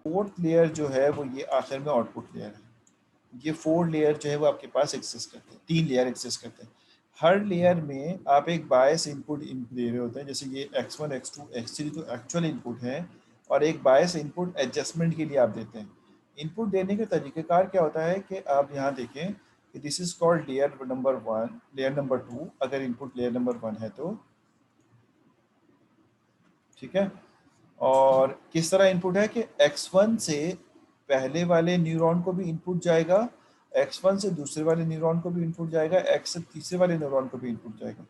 Fourth layer जो है वो ये आखिर में आउटपुट लेयर है। ये 4 लेयर जो है वो आपके पास एग्जिस्ट करते हैं, 3 लेयर एग्जिस्ट करते हैं। हर लेयर में आप एक बायस इनपुट दे रहे होते हैं, जैसे ये x1 x2 x3 तो एक्चुअल इनपुट है, और एक बायस इनपुट एडजस्टमेंट के लिए आप देते हैं। इनपुट देने का तरीक़ेकार क्या होता है कि आप यहाँ देखें कि this is called layer number 1, layer number 2 अगर इनपुट लेयर नंबर 1 है तो, ठीक है। और किस तरह इनपुट है कि x1 से पहले वाले न्यूरॉन को भी इनपुट जाएगा, x1 से दूसरे वाले न्यूरॉन को भी इनपुट जाएगा, x से तीसरे वाले न्यूरॉन को भी इनपुट जाएगा,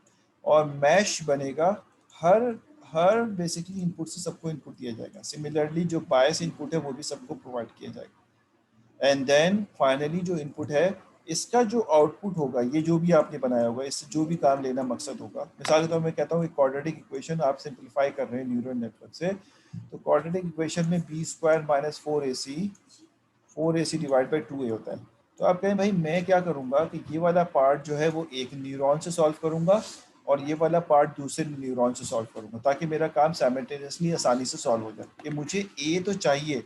और मैश बनेगा। हर हर बेसिकली इनपुट से सबको इनपुट दिया जाएगा। सिमिलरली जो बायस इनपुट है वो भी सबको प्रोवाइड किया जाएगा। एंड देन फाइनली जो इनपुट है, इसका जो आउटपुट होगा, ये जो भी आपने बनाया होगा, इससे जो भी काम लेना मकसद होगा, मिसाल के तौर पर मैं कहता हूँ एक क्वाड्रेटिक इक्वेशन आप सिंप्लीफाई कर रहे हैं न्यूरल नेटवर्क से, तो क्वाड्रेटिक इक्वेशन में B square minus 4ac divide by 2a होता है। तो आप कहें भाई मैं क्या करूँगा कि ये वाला पार्ट जो है वो एक न्यूरॉन से सॉल्व करूँगा और ये वाला पार्ट दूसरे न्यूरॉन से सॉल्व करूँगा, ताकि मेरा काम साइमल्टेनियसली आसानी से सॉल्व हो जाए। कि मुझे ए तो चाहिए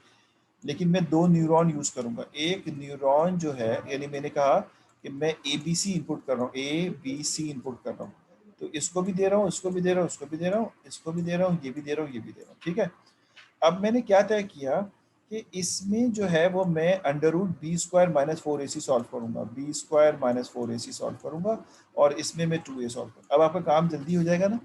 लेकिन मैं 2 न्यूरॉन यूज़ करूँगा। एक न्यूरॉन जो है, यानी मैंने कहा कि मैं ए बी सी इनपुट कर रहा हूँ, ए बी सी इनपुट कर रहा हूँ, तो इसको भी दे रहा हूँ, इसको भी दे रहा हूँ, इसको भी दे रहा हूँ, इसको भी दे रहा हूँ, ये भी दे रहा हूँ, ये भी दे रहा हूँ, ठीक है। अब मैंने क्या तय किया कि इसमें जो है वो मैं under root B square minus 4ac solve करूँगा, B square minus 4ac solve करूँगा, और इसमें मैं 2a सॉल्व करूँगा। अब आपका काम जल्दी हो जाएगा ना,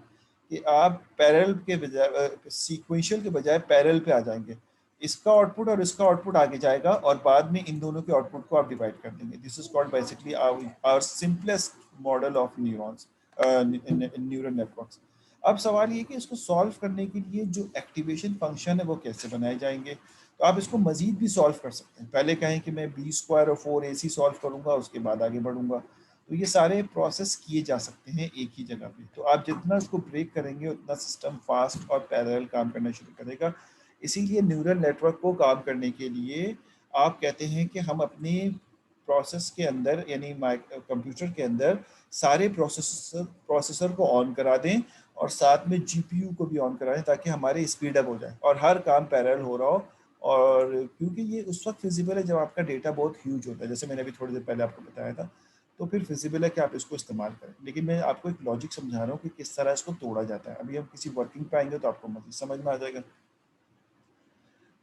कि आप पैरेलल के बजाय सीक्वेंशियल के बजाय पैरेलल पे आ जाएंगे। इसका आउटपुट और इसका आउटपुट आगे जाएगा और बाद में इन दोनों के आउटपुट को आप डिवाइड कर देंगे। This is called basically our simplest model of neurons, neural networks. अब सवाल ये कि इसको सॉल्व करने के लिए जो एक्टिवेशन फंक्शन है वो कैसे बनाए जाएंगे। तो आप इसको मजीद भी सॉल्व कर सकते हैं। पहले कहें कि मैं बी स्क्वायर और 4ac सॉल्व करूंगा, उसके बाद आगे बढ़ूंगा, तो ये सारे प्रोसेस किए जा सकते हैं एक ही जगह पे। तो आप जितना इसको ब्रेक करेंगे उतना सिस्टम फास्ट और पैरेलल काम करना शुरू करेगा। इसीलिए न्यूरल नेटवर्क को काम करने के लिए आप कहते हैं कि हम अपने प्रोसेस के अंदर, यानी कंप्यूटर के अंदर सारे प्रोसेसर को ऑन करा दें और साथ में जीपीयू को भी ऑन करा दें, ताकि हमारे स्पीड अप हो जाए और हर काम पैरेलल हो रहा हो। और क्योंकि ये उस वक्त फिजिबल है जब आपका डेटा बहुत ह्यूज होता है, जैसे मैंने अभी थोड़ी देर पहले आपको बताया था, तो फिर फिजिबल है कि आप इसको इस्तेमाल करें। लेकिन मैं आपको एक लॉजिक समझा रहा हूँ कि किस तरह इसको तोड़ा जाता है। अभी हम किसी वर्किंग पे आएंगे तो आपको मज़ीद समझ में आ जाएगा।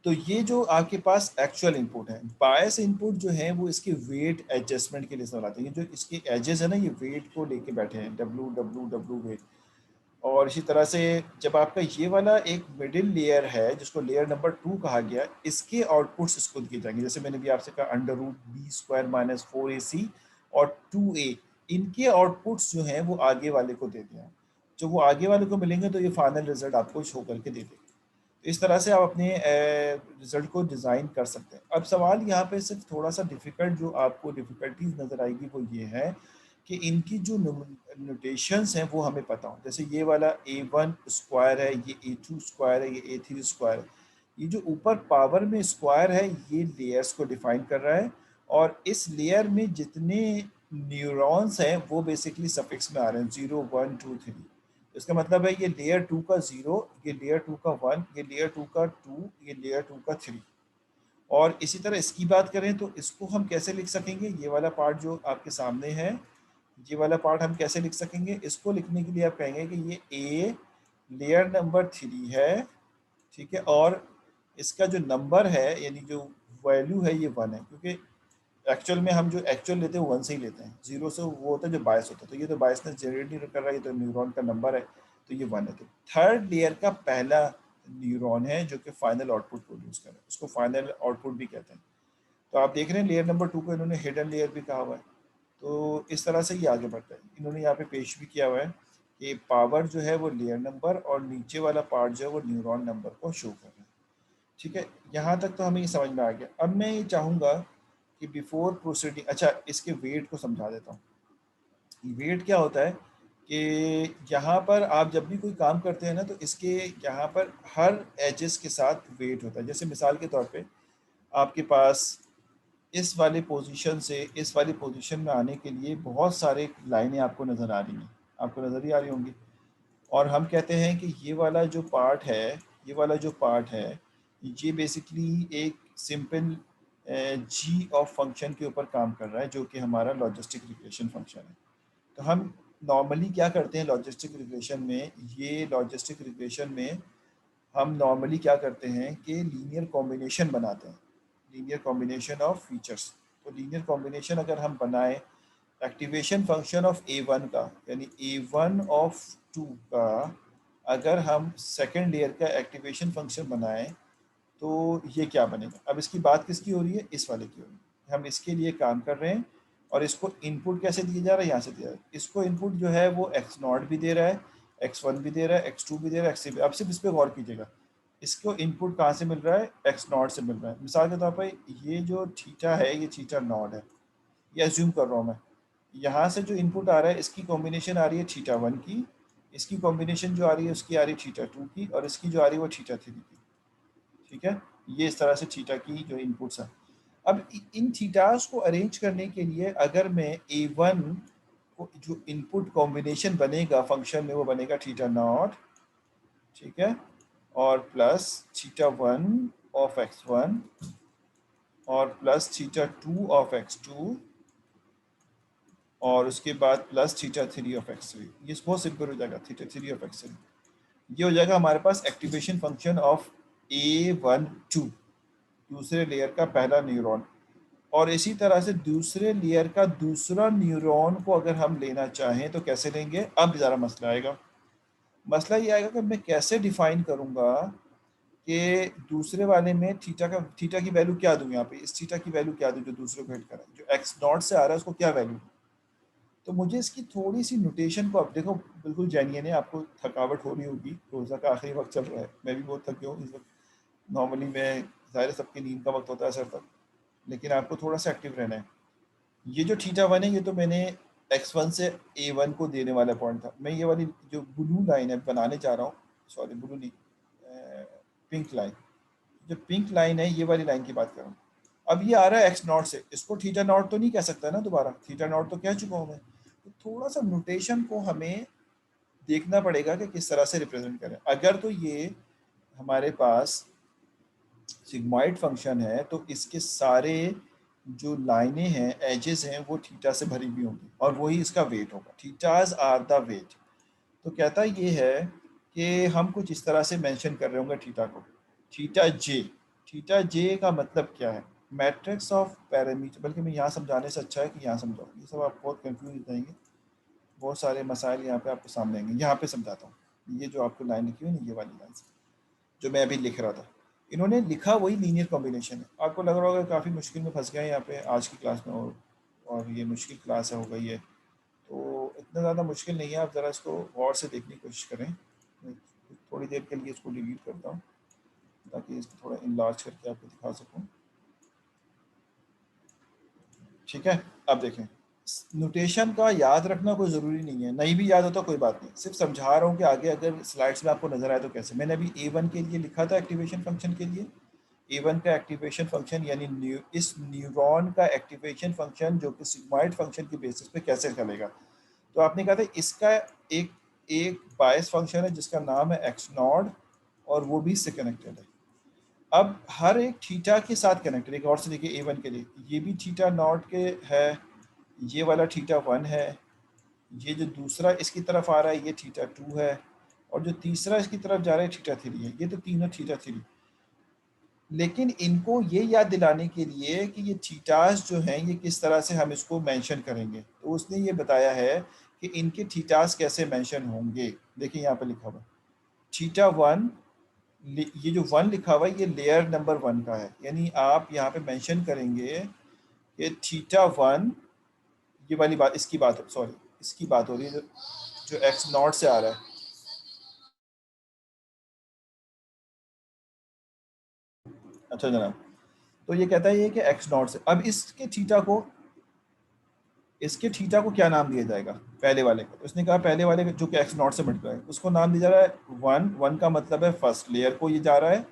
तो ये जो आपके पास एक्चुअल इनपुट है, बायस इनपुट जो है वो इसके वेट एडजस्टमेंट के लिए इस्तेमाल आते हैं। ये जो इसके एजेस है ना, ये वेट को लेके बैठे हैं, डब्लू डब्लू डब्लू वेट। और इसी तरह से जब आपका ये वाला एक मिडिल लेयर है जिसको लेयर नंबर 2 कहा गया, इसके आउटपुट्स इसको दिए जाएंगे। जैसे मैंने भी आपसे कहा under root B square minus 4ac और 2a, इनके आउटपुट्स जो हैं वो आगे वाले को दे दिया। जो वो आगे वाले को मिलेंगे तो ये फाइनल रिजल्ट आपको शो करके दे देगा। तो इस तरह से आप अपने रिजल्ट को डिज़ाइन कर सकते हैं। अब सवाल यहाँ पे सिर्फ थोड़ा सा डिफ़िकल्ट, जो आपको डिफ़िकल्टीज नज़र आएगी वो ये है कि इनकी जो नोटेशंस हैं वो हमें पता हो। जैसे ये वाला a1 स्क्वायर है, ये a2 स्क्वायर है, ये a3 स्क्वायर है। ये जो ऊपर पावर में स्क्वायर है ये लेयर्स को डिफाइन कर रहा है, और इस लेयर में जितने न्यूरॉन्स हैं वो बेसिकली सफिक्स में आ रहे हैं, 0 1 2 3। इसका मतलब है ये लेयर 2 का 0, ये लेयर 2 का 1, ये लेयर 2 का 2, ये लेयर 2 का 3। और इसी तरह इसकी बात करें तो इसको हम कैसे लिख सकेंगे, ये वाला पार्ट जो आपके सामने है, ये वाला पार्ट हम कैसे लिख सकेंगे। इसको लिखने के लिए आप कहेंगे कि ये ए लेयर नंबर 3 है, ठीक है, और इसका जो नंबर है यानी जो वैल्यू है ये 1 है, क्योंकि एक्चुअल में हम जो एक्चुअल लेते हैं वो 1 से ही लेते हैं, 0 से वो होता है जो बायस होता है। तो ये तो बायसनेस जनरेट नहीं कर रहा है, ये तो न्यूरॉन का नंबर है, तो ये 1 है। तो थर्ड लेयर का पहला न्यूरॉन है जो कि फाइनल आउटपुट प्रोड्यूस कर रहा है, उसको फाइनल आउटपुट भी कहते हैं। तो आप देख रहे हैं लेयर नंबर 2 को इन्होंने हिडन लेयर भी कहा हुआ है। तो इस तरह से ये आगे बढ़ता है। इन्होंने यहाँ पे पेश भी किया हुआ है कि पावर जो है वो लेयर नंबर और नीचे वाला पार्ट जो है वो न्यूरॉन नंबर को शो कर रहा है, ठीक है। यहाँ तक तो हमें ये समझ में आ गया। अब मैं ये चाहूँगा कि बिफोर प्रोसीडिंग, अच्छा इसके वेट को समझा देता हूँ। वेट क्या होता है कि यहाँ पर आप जब भी कोई काम करते हैं ना, तो इसके यहाँ पर हर एजेस के साथ वेट होता है। जैसे मिसाल के तौर पे आपके पास इस वाले पोजीशन से इस वाली पोजीशन में आने के लिए बहुत सारे लाइनें आपको नज़र आ रही हैं, आपको नज़र ही आ रही होंगी। और हम कहते हैं कि ये वाला जो पार्ट है, ये वाला जो पार्ट है, ये बेसिकली एक सिंपल जी ऑफ फंक्शन के ऊपर काम कर रहा है, जो कि हमारा लॉजिस्टिक रिग्रेशन फंक्शन है। तो हम नॉर्मली क्या करते हैं लॉजिस्टिक रिग्रेशन में, ये लॉजिस्टिक रिग्रेशन में हम नॉर्मली क्या करते हैं कि लीनियर कॉम्बिनेशन बनाते हैं, लीनियर कॉम्बिनेशन ऑफ फीचर्स। तो लीनियर कॉम्बिनेशन अगर हम बनाएं एक्टिवेशन फंक्शन ऑफ A1 का, यानी A1 ऑफ 2 का, अगर हम सेकेंड लेयर का एक्टिवेशन फंक्शन बनाएं तो ये क्या बनेगा। अब इसकी बात किसकी हो रही है, इस वाले की हो रही है। हम इसके लिए काम कर रहे हैं और इसको इनपुट कैसे दिया जा रहा है, यहाँ से दिया जा रहा है। इसको इनपुट जो है वो x0 भी दे रहा है, x1 भी दे रहा है, x2 भी दे रहा है, x3 भी। अब सिर्फ इस पर गौर कीजिएगा, इसको इनपुट कहाँ से मिल रहा है, x0 से मिल रहा है। मिसाल के तौर पर ये जो थीटा है ये थीटा नॉट है, ये अज्यूम कर रहा हूँ मैं। यहाँ से जो इनपुट आ रहा है इसकी कॉम्बिनेशन आ रही है थीटा 1 की, इसकी कॉम्बिनेशन जो आ रही है उसकी आ रही है थीटा 2 की, और इसकी जो आ रही है वो थीटा 3 की। ठीक है, ये इस तरह से थीटा की जो इनपुट्स हैं। अब इन थीटास को अरेंज करने के लिए अगर मैं A1 को जो इनपुट कॉम्बिनेशन बनेगा फंक्शन में वो बनेगा थीटा 0, ठीक है, और प्लस थीटा 1 ऑफ x1 और प्लस थीटा 2 ऑफ x2 और उसके बाद प्लस थीटा 3 ऑफ x3। ये बहुत सिंपल हो जाएगा, थीटा 3 ऑफ x3। ये हो जाएगा हमारे पास एक्टिवेशन फंक्शन ऑफ A12, दूसरे लेयर का पहला न्यूरॉन। और इसी तरह से दूसरे लेयर का दूसरा न्यूरॉन को अगर हम लेना चाहें तो कैसे लेंगे। अब ज़रा मसला आएगा, मसला ये आएगा कि मैं कैसे डिफाइन करूंगा कि दूसरे वाले में थीटा की वैल्यू क्या दूं, यहाँ पे इस थीटा की वैल्यू क्या दूं जो दूसरे को हिट करा, जो x0 से आ रहा है उसको क्या वैल्यू। तो मुझे इसकी थोड़ी सी नोटेशन को, अब देखो बिल्कुल जेन्युइन है, आपको थकावट हो रही होगी, रोज़ा का आखिरी वक्त चल रहा है, मैं भी बहुत थक गया हूँ इस वक्त। नॉर्मली मैं, ज़ाहिर सबकी नींद का वक्त होता है असर तक, लेकिन आपको थोड़ा सा एक्टिव रहना है। ये जो थीटा 1 है ये तो मैंने x1 से A1 को देने वाला पॉइंट था। मैं ये वाली जो ब्लू लाइन है बनाने जा रहा हूँ, सॉरी ब्लू नहीं, पिंक लाइन, जो पिंक लाइन है ये वाली लाइन की बात कर रहा हूँ। अब ये आ रहा है x0 से, इसको थीटा 0 तो नहीं कह सकता ना दोबारा, थीटा 0 तो कह चुका हूँ मैं। तो थोड़ा सा नोटेशन को हमें देखना पड़ेगा कि किस तरह से रिप्रेजेंट करें। अगर तो ये हमारे पास सिग्मॉइड फंक्शन है तो इसके सारे जो लाइनें हैं, एजेस हैं, वो थीटा से भरी हुई होंगी और वही इसका वेट होगा। Thetas are the weight. तो कहता ये है कि हम कुछ इस तरह से मेंशन कर रहे होंगे थीटा को, थीटा जे। थीटा जे का मतलब क्या है, मैट्रिक्स ऑफ पैरामीटर। बल्कि मैं यहाँ समझाने से अच्छा है कि यहाँ समझाऊँ, ये सब आप बहुत कंफ्यूज हो जाएंगे, बहुत सारे मसाइल यहाँ पे आपको सामने आएंगे। यहाँ पे समझाता हूँ, ये जो आपको लाइन लिखी हुई है ना, ये वाली लाइन जो मैं अभी लिख रहा था, इन्होंने लिखा वही लीनियर कॉम्बिनेशन है। आपको लग रहा होगा काफ़ी मुश्किल में फंस गए हैं यहाँ पे आज की क्लास में, और ये मुश्किल क्लास है हो गई है। तो इतना ज़्यादा मुश्किल नहीं है, आप ज़रा इसको गौर से देखने की कोशिश करें। मैं थोड़ी देर के लिए इसको डिलीट करता हूँ ताकि इसको थोड़ा इनलार्ज करके आपको दिखा सकूँ। ठीक है, अब देखें, नोटेशन का याद रखना कोई ज़रूरी नहीं है, नहीं भी याद होता कोई बात नहीं, सिर्फ समझा रहा हूँ कि आगे अगर स्लाइड्स में आपको नजर आए तो कैसे। मैंने अभी A1 के लिए लिखा था एक्टिवेशन फंक्शन के लिए, A1 का एक्टिवेशन फंक्शन यानी इस न्यूरॉन का एक्टिवेशन फंक्शन जो कि सिग्मॉइड फंक्शन की बेसिस पे कैसे चलेगा। तो आपने कहा था इसका एक एक बायस फंक्शन है जिसका नाम है x0 और वो भी इससे कनेक्टेड है। अब हर एक थीटा के साथ कनेक्टेड, एक और से देखिए A1 के लिए, ये भी थीटा 0 के है, ये वाला थीटा 1 है, ये जो दूसरा इसकी तरफ आ रहा है ये थीटा 2 है, और जो तीसरा इसकी तरफ जा रहा है थीटा 3 है। ये तो तीनों थीटा 3। लेकिन इनको ये याद दिलाने के लिए कि ये थीटास जो हैं ये किस तरह से हम इसको मेंशन करेंगे, तो उसने ये बताया है कि इनके थीटास कैसे मेंशन होंगे। देखिए यहाँ पे लिखा हुआ थीटा 1, ये जो 1 लिखा हुआ है ये लेयर नंबर 1 का है, यानी आप यहाँ पे मेंशन करेंगे कि थीटा 1, ये वाली बात, इसकी बात, सॉरी इसकी बात हो रही है जो x0 से आ रहा है। अच्छा जनाब, तो ये कहता है ये कि x0 से, अब इसके थीटा को क्या नाम दिया जाएगा, पहले वाले को। उसने कहा पहले वाले जो कि x0 से मल्टीप्लाई है उसको नाम दिया जा रहा है 1। 1 का मतलब है फर्स्ट लेयर को ये जा रहा है,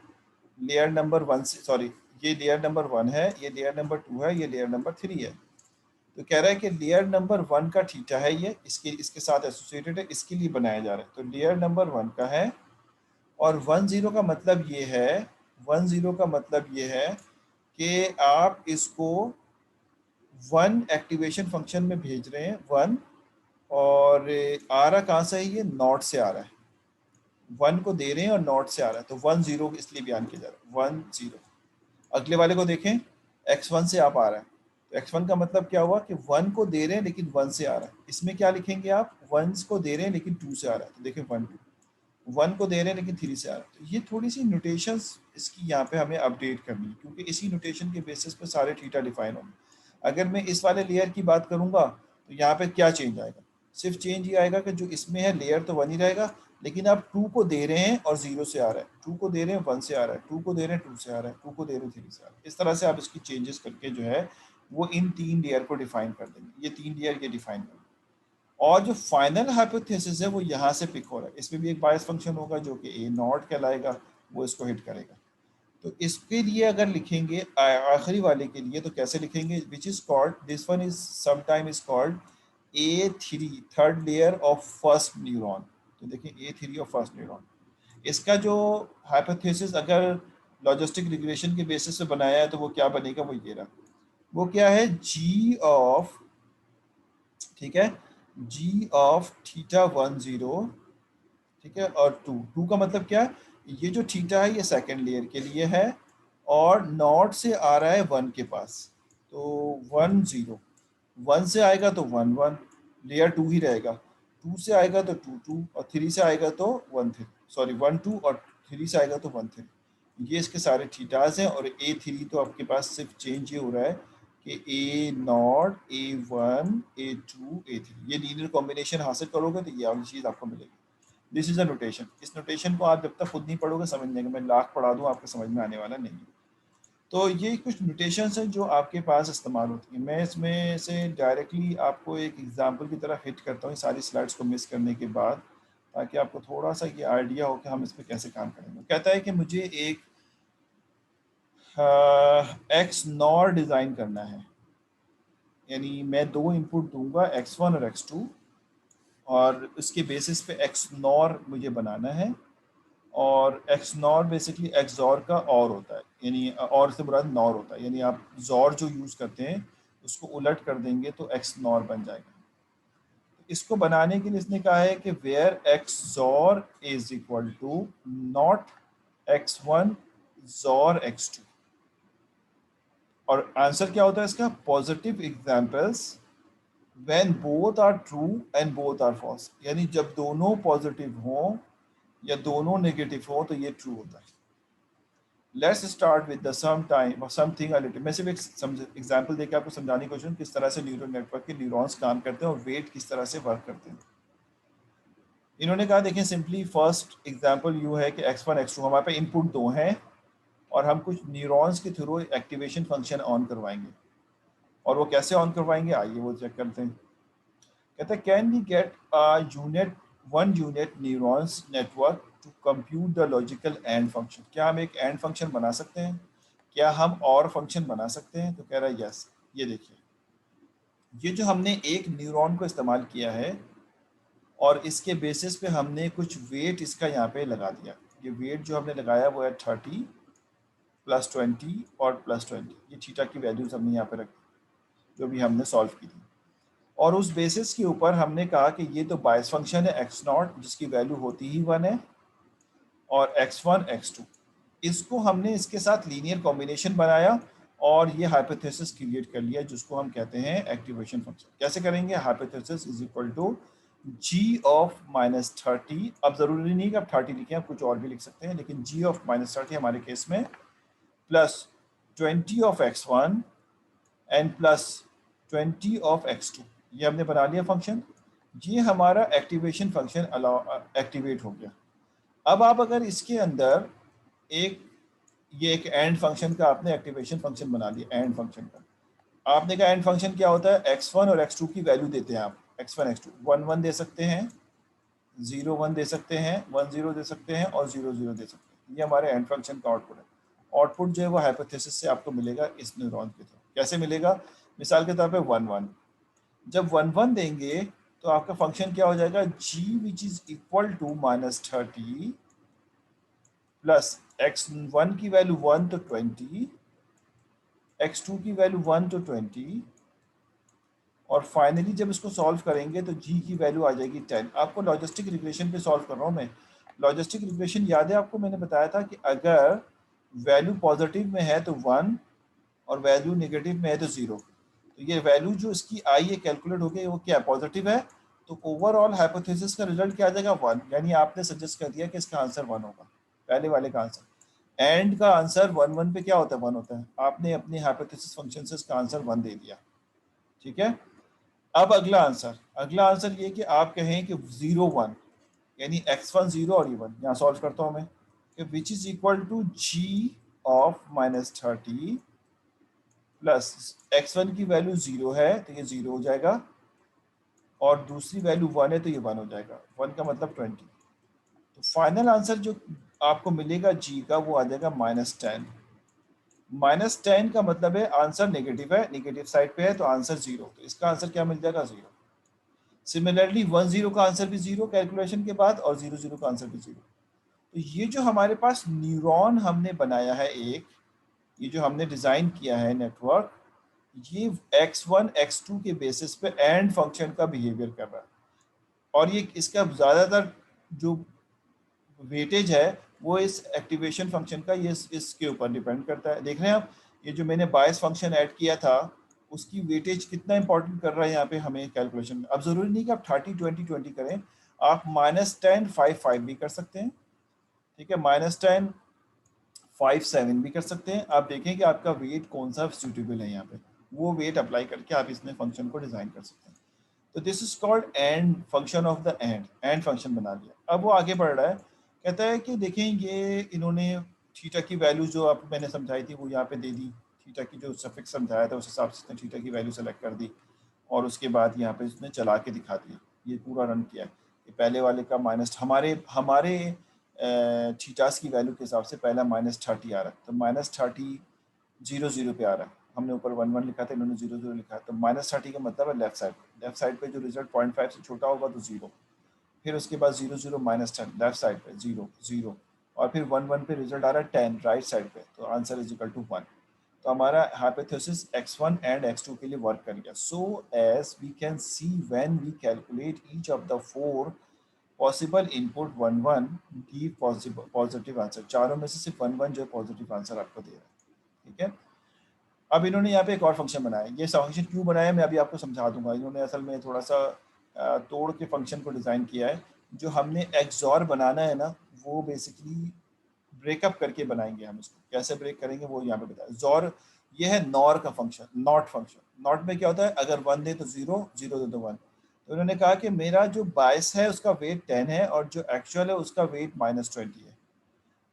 लेयर नंबर 1 से, सॉरी ये लेयर नंबर 1 है, ये लेयर नंबर 2 है, ये लेयर नंबर 3 है। तो कह रहा है कि लेयर नंबर 1 का थीटा है ये, इसके साथ एसोसिएटेड है, इसके लिए बनाया जा रहा है। तो लेयर नंबर 1 का है, और 10 का मतलब ये है 10 का मतलब ये है कि आप इसको 1 एक्टिवेशन फंक्शन में भेज रहे हैं 1, और आ रहा कहाँ से है, ये नॉट से आ रहा है, 1 को दे रहे हैं और नॉट से आ रहा है, तो 10 इसलिए बयान किया जा रहा है 10। अगले वाले को देखें, x1 से आप आ रहा है, तो x1 का मतलब क्या हुआ कि 1 को दे रहे हैं लेकिन 1 से आ रहा है। इसमें क्या लिखेंगे आप, 1 को दे रहे हैं लेकिन 2 से आ रहा है, तो देखें 1 2, 1 को दे रहे हैं लेकिन 3 से आ रहा है। तो ये थोड़ी सी नोटेशंस इसकी यहाँ पे हमें अपडेट करनी है, क्योंकि इसी नोटेशन के बेसिस पे सारे थीटा डिफाइन होंगे। अगर मैं इस वाले लेयर की बात करूँगा तो यहाँ पे क्या चेंज आएगा, सिर्फ चेंज ये आएगा कि जो इसमें है लेयर तो 1 ही रहेगा, लेकिन आप 2 को दे रहे हैं और 0 से आ रहा है, 2 को दे रहे हैं 1 से आ रहा है, 2 को दे रहे हैं 2 से आ रहा है, 2 को दे रहे हैं 3 से आ रहा है। इस तरह से आप इसकी चेंजेस करके जो है वो इन 3 लेयर को डिफाइन कर देंगे, ये 3 लेयर ये डिफाइन कर देंगे। और जो फाइनल हाइपोथेसिस है वो यहाँ से पिक हो रहा है, इसमें भी एक बायस फंक्शन होगा जो कि ए नॉट कहलाएगा, वो इसको हिट करेगा। तो इसके लिए अगर लिखेंगे आखिरी वाले के लिए तो कैसे लिखेंगे, which is called, this one is sometime is called A3, third layer of first neuron. तो देखिए A3 ऑफ फर्स्ट न्यूरॉन, इसका जो हाइपोथेसिस अगर लॉजिस्टिक रिग्रेशन के बेसिस पे बनाया है तो वो क्या बनेगा, वो ये रहा, वो क्या है, G ऑफ, ठीक है, G ऑफ थीटा 10, ठीक है, और 2 का मतलब क्या है, ये जो थीटा है ये सेकंड लेयर के लिए है और नॉट से आ रहा है 1 के पास, तो 10, 1 से आएगा तो 1 1, लेयर 2 ही रहेगा, 2 से आएगा तो 2 2, और 3 से आएगा तो 1 3, सॉरी 1 2, और 3 से आएगा तो 1 3। ये इसके सारे थीटाज हैं, और A3 तो आपके पास सिर्फ चेंज ये हो रहा है कि A0, A1, A2, A3, ये लीनियर कॉम्बिनेशन हासिल करोगे तो ये वाली चीज़ आपको मिलेगी। दिस इज अ नोटेशन, इस नोटेशन को आप जब तक खुद नहीं पढ़ोगे समझ नहीं आएगा, मैं लाख पढ़ा दूँ आपको समझ में आने वाला नहीं है। तो ये कुछ नोटेशंस हैं जो आपके पास इस्तेमाल होती हैं। मैं इसमें से डायरेक्टली आपको एक एग्जांपल की तरह हिट करता हूँ सारी स्लाइड्स को मिस करने के बाद, ताकि आपको थोड़ा सा ये आइडिया हो कि हम इस पर कैसे काम करेंगे। कहता है कि मुझे एक एक्स नॉर डिज़ाइन करना है, यानी मैं 2 इनपुट दूंगा x1 और x2, और उसके बेसिस पे एक्स नॉर मुझे बनाना है, और x nor basically x jaw का और होता है, यानी और से मुराद नॉर होता है, यानी आप जॉर जो यूज़ करते हैं उसको उलट कर देंगे तो एक्स नॉर बन जाएगा। तो इसको बनाने के लिए इसने कहा है कि where X XOR is equal to not x1 XOR x2, और आंसर क्या होता है इसका, positive examples when both are true and both are false, यानी जब दोनों पॉजिटिव हों या दोनों नेगेटिव हो तो ये ट्रू होता है। Let's start with the something a little, मैं सिर्फ एक एग्जांपल देकर आपको समझाने की कोशिश किस तरह से न्यूरल नेटवर्क के न्यूरॉन्स काम करते हैं और वेट किस तरह से वर्क करते हैं। इन्होंने कहा देखें सिंपली, फर्स्ट एग्जांपल यू है कि x1 x2 हमारे पास इनपुट 2 हैं और हम कुछ न्यूरॉन्स के थ्रू एक्टिवेशन फंक्शन ऑन करवाएंगे, और वो कैसे ऑन करवाएंगे आइए वो चेक करते हैं। कहते हैं can we get unit 1 unit neurons network to compute the logical and function, क्या हम एक एंड फंक्शन बना सकते हैं, क्या हम और फंक्शन बना सकते हैं, तो कह रहा है यस। ये देखिए, ये जो हमने एक न्यूरॉन को इस्तेमाल किया है और इसके बेसिस पे हमने कुछ वेट इसका यहाँ पे लगा दिया, ये वेट जो हमने लगाया वो है 30 + 20 और +20, ये थीटा की वैल्यूज हमने यहाँ पे रखी जो भी हमने सॉल्व की थी, और उस बेसिस के ऊपर हमने कहा कि ये तो बायस फंक्शन है x0 जिसकी वैल्यू होती ही 1 है, और x1 x2, इसको हमने इसके साथ लीनियर कॉम्बिनेशन बनाया और ये हाइपोथेसिस क्रिएट कर लिया जिसको हम कहते हैं एक्टिवेशन फंक्शन। कैसे करेंगे, hypothesis is equal to g of -30, अब जरूरी नहीं कि आप 30 लिखें, आप कुछ और भी लिख सकते हैं, लेकिन g ऑफ -30 हमारे केस में plus 20 of x1 and plus 20 of x2, ये हमने बना लिया फंक्शन। ये हमारा एक्टिवेशन फंक्शन एक्टिवेट हो गया। अब आप अगर इसके अंदर एक ये एक एंड फंक्शन का आपने एक्टिवेशन फंक्शन बना लिया, एंड फंक्शन का आपने कहा एंड फंक्शन क्या होता है, x1 और x2 की वैल्यू देते हैं आप, x1 x2 1 1 दे सकते हैं, 0 1 दे सकते हैं, 1 0 दे सकते हैं और 0 0 दे सकते हैं। ये हमारे एंड फंक्शन का आउटपुट है। आउटपुट जो है वो हाइपोथेसिस से आपको मिलेगा इस न्यूरॉन के थ्रू। कैसे मिलेगा, मिसाल के तौर पे 1 1, जब 1 1 देंगे तो आपका फंक्शन क्या हो जाएगा, g which is equal to -30 plus x1 की वैल्यू 1 तो 20, x2 की वैल्यू 1 तो 20, और फाइनली जब इसको सॉल्व करेंगे तो g की वैल्यू आ जाएगी 10। आपको लॉजिस्टिक रिग्रेशन पे सॉल्व कर रहा हूँ मैं। लॉजिस्टिक रिग्रेशन याद है आपको, मैंने बताया था कि अगर वैल्यू पॉजिटिव में है तो 1 और वैल्यू नेगेटिव में है तो 0। तो ये वैल्यू जो इसकी आई है कैलकुलेट हो गई, वो क्या पॉजिटिव है, तो ओवरऑल हाइपोथेसिस का रिजल्ट क्या आ जाएगा 1। यानी आपने सजेस्ट कर दिया कि इसका आंसर 1 होगा, पहले वाले का आंसर। एंड का आंसर 1 1 पे क्या होता है, 1 होता है। आपने अपनी हाइपोथेसिस फंक्शन से इसका आंसर 1 दे दिया। ठीक है, अब अगला आंसर ये कि आप कहें कि 0 1, यानी x1 0 और ये 1। यहाँ सॉल्व करता हूँ मैं कि which is equal to g of -30 plus x1 की वैल्यू 0 है तो ये 0 हो जाएगा, और दूसरी वैल्यू 1 है तो ये 1 हो जाएगा। 1 का मतलब 20। तो फाइनल आंसर जो आपको मिलेगा g का, वो आ जाएगा -10। -10 का मतलब है आंसर नेगेटिव है, नेगेटिव साइड पे है, तो आंसर 0। तो इसका आंसर क्या मिल जाएगा, 0। सिमिलरली 1 0 का आंसर भी 0 कैलकुलेशन के बाद, और 0 0 का आंसर भी 0। तो ये जो हमारे पास न्यूरॉन हमने बनाया है एक, ये जो हमने डिज़ाइन किया है नेटवर्क, ये x1 x2 के बेसिस पे एंड फंक्शन का बिहेवियर कर रहा है। और ये इसका ज़्यादातर जो वेटेज है वो इस एक्टिवेशन फंक्शन का, ये इसके ऊपर डिपेंड करता है। देख रहे हैं आप, ये जो मैंने बायस फंक्शन ऐड किया था, उसकी वेटेज कितना इंपॉर्टेंट कर रहा है यहाँ पे हमें कैलकुलेशन में। अब ज़रूरी नहीं कि आप 30 20 20 करें, आप -10 5 5 भी कर सकते हैं। ठीक है, -10 5 7 भी कर सकते हैं। आप देखें कि आपका वेट कौन सा सूटेबल है, यहाँ पे वो वेट अप्लाई करके आप इसमें फंक्शन को डिज़ाइन कर सकते हैं। तो this is called and function of the end function बना लिया। अब वो आगे बढ़ रहा है, कहता है कि देखें ये इन्होंने थीटा की वैल्यू जो आप मैंने समझाई थी वो यहाँ पे दे दी, थीटा की जो सफिक्स समझाया था उस हिसाब से इसने थीटा की वैल्यू सेलेक्ट कर दी, और उसके बाद यहाँ पे इसने चला के दिखा दिया, ये पूरा रन किया। ये पहले वाले का माइनस हमारे हमारे थीटास की वैल्यू के हिसाब से पहला -30 आ रहा है, तो -30 0 0 पे आ रहा है। हमने ऊपर 1 1 लिखा था, इन्होंने 0 0 लिखा है, तो -30 का मतलब है लेफ्ट साइड पे जो रिजल्ट 0.5 से छोटा होगा तो 0। फिर उसके बाद 0 0 -10 लेफ्ट साइड पे 0 0, और फिर 1 1 पे रिजल्ट आ रहा है 10 राइट साइड पे, तो आंसर इज इक्वल टू 1। तो हमारा हाइपोथेसिस x1 एंड x2 के लिए वर्क कर गया। So as we can see when we calculate each of the 4 possible input 1 1 give positive answer. चारों में से सिर्फ 1 1 जो पॉजिटिव आंसर आपको दे रहा है। ठीक है, अब इन्होंने यहाँ पे एक और फंक्शन बनाया। ये फंक्शन क्यों बनाया मैं अभी आपको समझा दूंगा। इन्होंने असल में थोड़ा सा तोड़ के फंक्शन को डिज़ाइन किया है। जो हमने एक्सॉर बनाना है ना, वो बेसिकली ब्रेकअप करके बनाएंगे हम इसको। कैसे ब्रेक करेंगे वो यहाँ पे बताया। जॉर ये है नॉर का फंक्शन, नॉट फंक्शन। नॉट में क्या होता है, अगर 1 दे तो 0, 0 दे तो 1। तो इन्होंने कहा कि मेरा जो बायस है उसका वेट 10 है और जो एक्चुअल है उसका वेट -20 है,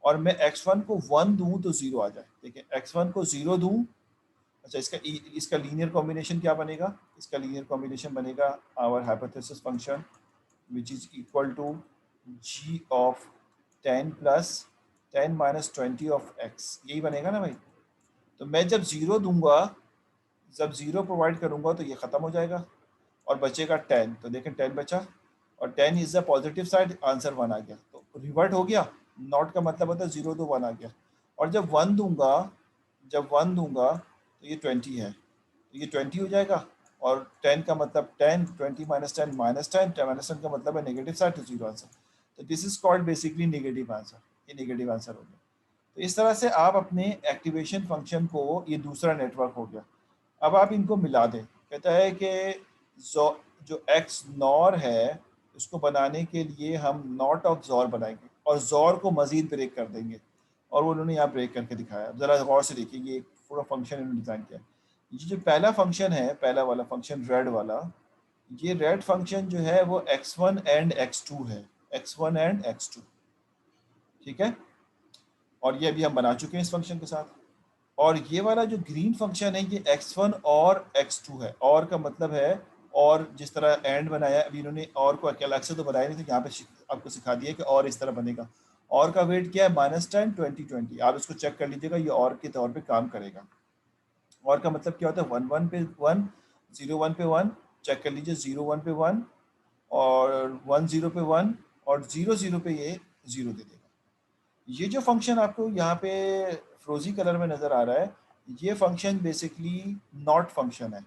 और मैं x1 को 1 दूं तो 0 आ जाए। देखिए x1 को 0 दूं, अच्छा इसका लीनियर कॉम्बिनेशन क्या बनेगा, इसका लीनियर कॉम्बिनेशन बनेगा our hypothesis function which is equal to g of 10 plus 10 minus 20 of x, यही बनेगा ना भाई। तो मैं जब 0 दूंगा, जब 0 प्रोवाइड करूंगा तो ये ख़त्म हो जाएगा और बचेगा 10। तो देखें 10 बचा, और 10 is the positive side, answer 1 आ गया, तो रिवर्ट हो गया। नॉट का मतलब होता है 0 तो 1 आ गया। और जब 1 दूंगा, जब 1 दूंगा तो ये 20 है, तो ये 20 हो जाएगा। और 10 का मतलब 10, 20 -10 -10, -10 का मतलब है नेगेटिव साइड, तो 0 आंसर। तो this is called basically negative answer. ये नेगेटिव आंसर हो गया। तो इस तरह से आप अपने एक्टिवेशन फंक्शन को, ये दूसरा नेटवर्क हो गया। अब आप इनको मिला दें। कहता है कि जो एक्स नॉर है उसको बनाने के लिए हम नॉट ऑफ जॉर बनाएंगे और जॉर को मजीद ब्रेक कर देंगे, और वो उन्होंने यहाँ ब्रेक करके दिखाया। ज़रा गौर से देखिए, ये पूरा फंक्शन इन्होंने डिज़ाइन किया। ये जो पहला फंक्शन है, पहला वाला फंक्शन रेड वाला, ये रेड फंक्शन जो है वो x1 एंड x2 है, x1 एंड x2। ठीक है, और ये अभी हम बना चुके हैं इस फंक्शन के साथ। और ये वाला जो ग्रीन फंक्शन है ये x1 और x2 है। और का मतलब है, और जिस तरह एंड बनाया, अभी इन्होंने और को अलग से तो बनाया नहीं, तो यहाँ पे आपको सिखा दिया कि और इस तरह बनेगा। और का वेट क्या है, -10 20 20। आप इसको चेक कर लीजिएगा, ये और के तौर पे काम करेगा। और का मतलब क्या होता है, 1 1 पे 1, 0 1 पे 1, चेक कर लीजिए 0 1 पे 1, और 1 0 पे 1, और 0 0 पे ये 0 दे देगा। ये जो फंक्शन आपको यहाँ पे फ्रोजी कलर में नज़र आ रहा है, ये फंक्शन बेसिकली नॉट फंक्शन है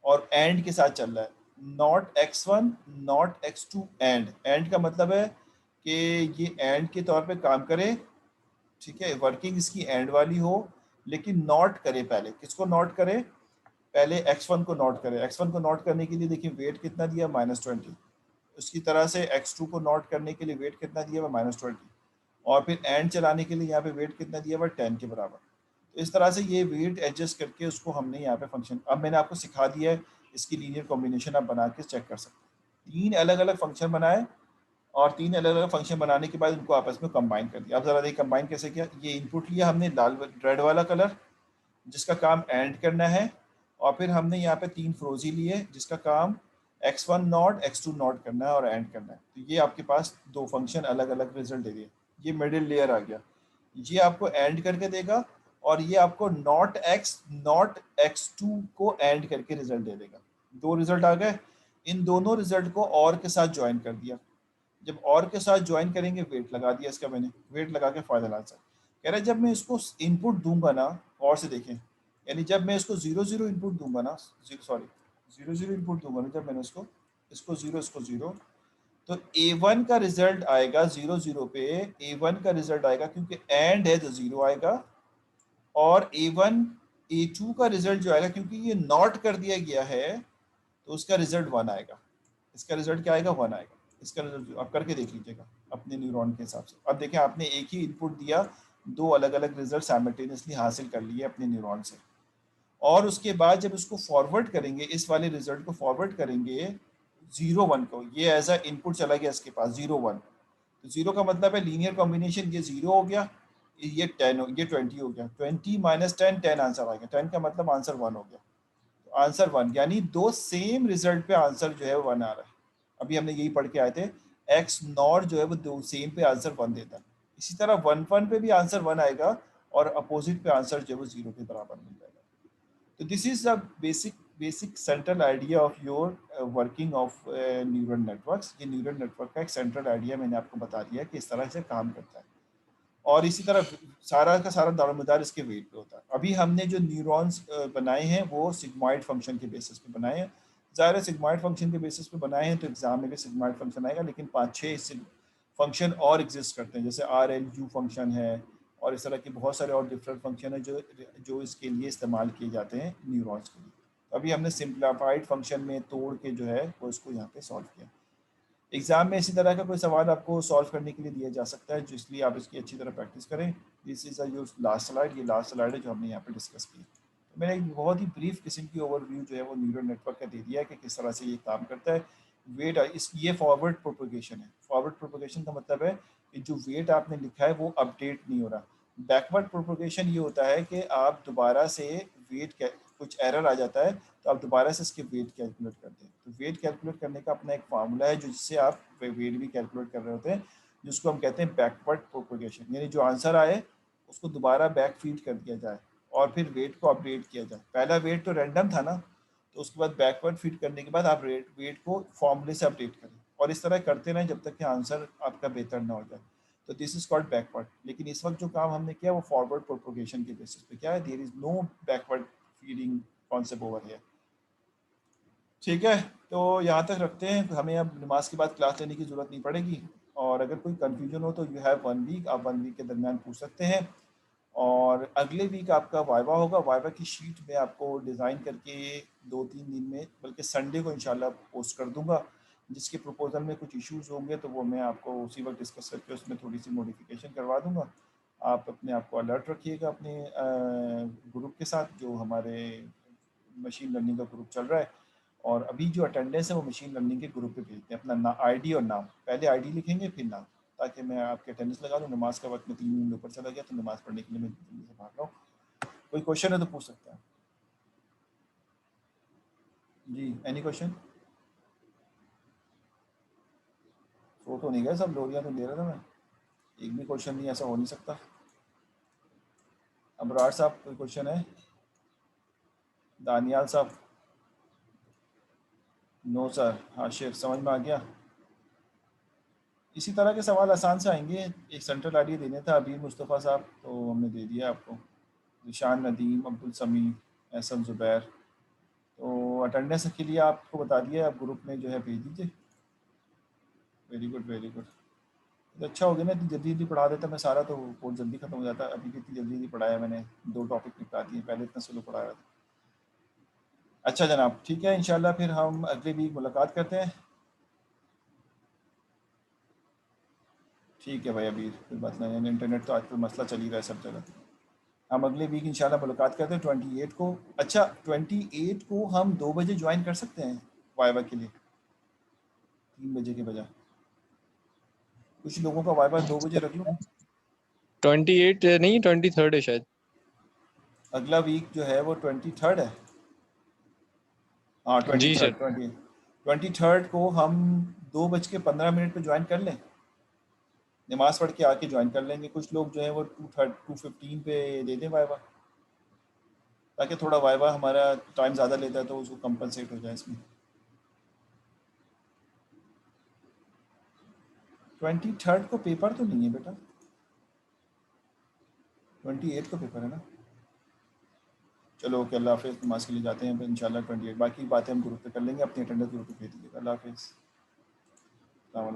और एंड के साथ चल रहा है। Not x1 not x2 and का मतलब है कि ये एंड के तौर पे काम करे, ठीक है, वर्किंग इसकी एंड वाली हो, लेकिन नॉट करे पहले। किसको नॉट करे? पहले x1 को नॉट करे। x1 को नॉट करने के लिए देखिए वेट कितना दिया, -20। उसकी तरह से x2 को नॉट करने के लिए वेट कितना दिया हुआ, -20। और फिर एंड चलाने के लिए यहाँ पे वेट कितना दिया हुआ, 10 के बराबर। तो इस तरह से ये वेट एडजस्ट करके उसको हमने यहाँ पे फंक्शन, अब मैंने आपको सिखा दिया है, इसकी लीनियर कॉम्बिनेशन आप बना के चेक कर सकते हैं। 3 अलग अलग फंक्शन बनाए और 3 अलग अलग फंक्शन बनाने के बाद उनको आपस में कंबाइन कर दिया। अब ज़रा देखिए कंबाइन कैसे किया। ये इनपुट लिया हमने लाल रेड वाला कलर, जिसका काम एंड करना है, और फिर हमने यहाँ पे 3 फ्रोजी लिए जिसका काम x1 नॉट x2 नॉट करना है और एंड करना है। तो ये आपके पास 2 फंक्शन अलग अलग रिजल्ट दे दिए। ये मिडिल लेयर आ गया, ये आपको एंड करके देगा, और ये आपको नॉट x2 को एंड करके रिजल्ट दे देगा। 2 रिजल्ट आ गए। इन दोनों रिजल्ट को और के साथ ज्वाइन कर दिया। जब और के साथ ज्वाइन करेंगे, वेट लगा दिया इसका मैंने, वेट लगा के फाइनल आंसर। कह रहा है जब मैं इसको इनपुट दूंगा ना, और से देखें, यानी जब मैं इसको 0 0 इनपुट दूंगा ना, सॉरी 0 0 इनपुट दूंगा ना, जब मैंने इसको इसको 0 इसको 0, तो A1 का रिजल्ट आएगा 0 0 पे। A1 का रिजल्ट आएगा क्योंकि एंड है तो 0 आएगा, और A1 A2 का रिजल्ट जो आएगा क्योंकि ये नॉट कर दिया गया है, तो उसका रिजल्ट 1 आएगा। इसका रिजल्ट क्या आएगा, 1 आएगा। इसका रिजल्ट आप करके देख लीजिएगा अपने न्यूरॉन के हिसाब से। अब देखें, आपने एक ही इनपुट दिया, 2 अलग अलग रिजल्ट साइमल्टेनियसली हासिल कर लिए अपने न्यूरॉन से, और उसके बाद जब इसको फॉरवर्ड करेंगे, इस वाले रिजल्ट को फॉरवर्ड करेंगे 0 1 को, ये एज अ इनपुट चला गया इसके पास 0 1। तो 0 का मतलब है लीनियर कॉम्बिनेशन, ये 0 हो गया, ये 10 हो, ये 20 हो गया। 20 - 10 10 आंसर आ गया। 10 का मतलब आंसर 1 हो गया। तो आंसर 1, यानी 2 सेम रिजल्ट पे आंसर जो है वो 1 आ रहा है। अभी हमने यही पढ़ के आए थे, एक्स नॉट जो है वो 2 सेम पे आंसर 1 देता है। इसी तरह 1 1 पे भी आंसर 1 आएगा, और अपोजिट पे आंसर जो है वो 0 के बराबर मिल जाएगा। तो this is the basic central idea of your working of neural networks. ये न्यूरल नेटवर्क का एक सेंट्रल आइडिया मैंने आपको बता दिया है कि इस तरह से काम करता है। और इसी तरह सारा का सारा दारोमदार इसके वेट पे होता है। अभी हमने जो न्यूरॉन्स बनाए हैं वो सिग्मॉइड फंक्शन के बेसिस पे बनाए हैं। ज़ाहिर है सिग्मॉइड फंक्शन के बेसिस पे बनाए हैं तो एग्जाम में भी सिग्मॉइड फंक्शन आएगा, लेकिन 5-6 फंक्शन और एग्जिस्ट करते हैं, जैसे RLU फंक्शन है, और इस तरह के बहुत सारे और डिफरेंट फंक्शन है जो जो इसके लिए इस्तेमाल किए जाते हैं न्यूरॉन्स के लिए। अभी हमने सिंप्लीफाइड फंक्शन में तोड़ के जो है वो इसको यहाँ पे सॉल्व किया। एग्जाम में इसी तरह का कोई सवाल आपको सॉल्व करने के लिए दिया जा सकता है, जो इसलिए आप इसकी अच्छी तरह प्रैक्टिस करें। This is your last slide, ये लास्ट स्लाइड है जो हमने यहाँ पे डिस्कस की। तो मैंने एक बहुत ही ब्रीफ किस्म की ओवरव्यू जो है वो न्यूरल नेटवर्क का दे दिया है कि किस तरह से ये काम करता है। वेट इस ये फॉरवर्ड प्रोपोगेशन है। फॉरवर्ड प्रोपोगेशन का मतलब है कि जो वेट आपने लिखा है वो अपडेट नहीं हो रहा। बैकवर्ड प्रोपोगेशन ये होता है कि आप दोबारा से वेट, कुछ एरर आ जाता है तो आप दोबारा से इसके वेट कैलकुलेट करते हैं। तो वेट कैलकुलेट करने का अपना एक फार्मूला है, जो जिससे आप वेट भी कैलकुलेट कर रहे होते हैं, जिसको हम कहते हैं बैकवर्ड प्रोपोगेशन। यानी जो आंसर आए उसको दोबारा बैक फीड कर दिया जाए और फिर वेट को अपडेट किया जाए। पहला वेट तो रैंडम था ना, तो उसके बाद बैकवर्ड फीड करने के बाद आप वेट को फॉर्मूले से अपडेट करें, और इस तरह करते रहें जब तक कि आंसर आपका बेहतर ना हो जाए। तो दिस इज कॉल्ड बैकवर्ड। लेकिन इस वक्त जो काम हमने किया वो फॉरवर्ड प्रोपोगेशन के बेसिस पे क्या है, there is no backward feeding concept over here. ठीक है, तो यहाँ तक रखते हैं। हमें अब नमाज के बाद क्लास लेने की ज़रूरत नहीं पड़ेगी, और अगर कोई कन्फ्यूजन हो तो यू हैव 1 वीक, आप 1 वीक के दरमियान पूछ सकते हैं। और अगले वीक आपका वाइवा होगा। वाइवा की शीट में आपको डिज़ाइन करके 2-3 दिन में, बल्कि संडे को इंशाल्लाह पोस्ट कर दूंगा, जिसके प्रपोजल में कुछ इश्यूज होंगे तो वो मैं आपको उसी वक्त डिस्कस करके उसमें थोड़ी सी मॉडिफिकेशन करवा दूंगा। आप अपने आप को अलर्ट रखिएगा अपने ग्रुप के साथ, जो हमारे मशीन लर्निंग का ग्रुप चल रहा है। और अभी जो अटेंडेंस है वो मशीन लर्निंग के ग्रुप पे भेजते हैं, अपना आईडी और नाम, पहले आईडी लिखेंगे फिर नाम, ताकि मैं आपके अटेंडेंस लगा दूँ। नमाज का वक्त में 3 मिनट ऊपर चला गया तो नमाज पढ़ने के लिए मैं जल्दी से भाग रहा हूँ। कोई क्वेश्चन है तो पूछ सकते हैं जी। Any question? सो तो नहीं गए सब, लोरियाँ तो दे रहा था मैं। एक भी क्वेश्चन नहीं, ऐसा हो नहीं सकता। अबरार साहब कोई क्वेश्चन है? दानियाल साहब? No sir. हाशिर समझ में आ गया? इसी तरह के सवाल आसान से आएंगे। एक सेंट्रल आइडिया देने था अबीर मुस्तफ़ा साहब, तो हमने दे दिया आपको। निशान नदीम, अब्दुल समी, एहसन ज़ुबैर। तो अटेंडेंस के लिए आपको बता दिया, आप ग्रुप में जो है भेज दीजिए। Very good very good. तो अच्छा हो गया ना, इतनी जल्दी जल्दी पढ़ा देता मैं सारा, तो बहुत जल्दी खत्म हो जाता। अभी भी इतनी जल्दी जल्दी पढ़ाया मैंने, 2 टॉपिक निपटा दिए, पहले इतना स्लो पढ़ाया था। अच्छा जनाब, ठीक है, इंशाल्लाह फिर हम अगले वीक मुलाकात करते हैं। ठीक है भाई अबीर, कोई बात नहीं, इंटरनेट तो आजकल मसला चल ही रहा है सब जगह। हम अगले वीक इंशाल्लाह मुलाकात करते हैं 28 को। अच्छा 28 को हम 2 बजे ज्वाइन कर सकते हैं वाइवा के लिए, 3 बजे के बजाय। कुछ लोगों का वाइवा 2 बजे रख लूँ। 28 नहीं, 23 है शायद। अगला वीक जो है वो 23 है। हाँ ट्वेंटी जी सर। थर्ड 23 को हम 2:15 पे ज्वाइन कर लें। नमाज़ पढ़ के आके ज्वाइन कर लेंगे। कुछ लोग जो है वो 2:15 पे दे दें वाइवा, ताकि थोड़ा वाइवा हमारा टाइम ज़्यादा लेता है तो उसको कंपनसेट हो जाए इसमें। 23 को पेपर तो नहीं है बेटा, 28 को पेपर है ना। चलो ओके, अल्लाह हाफिज़, नमाज के लिए जाते हैं इंशाल्लाह 28। बाकी बातें हम ग्रुप पे कर लेंगे, अपनी अटेंडेंस ग्रुप पे भेज दीजिएगा। अल्लाह हाफिज़।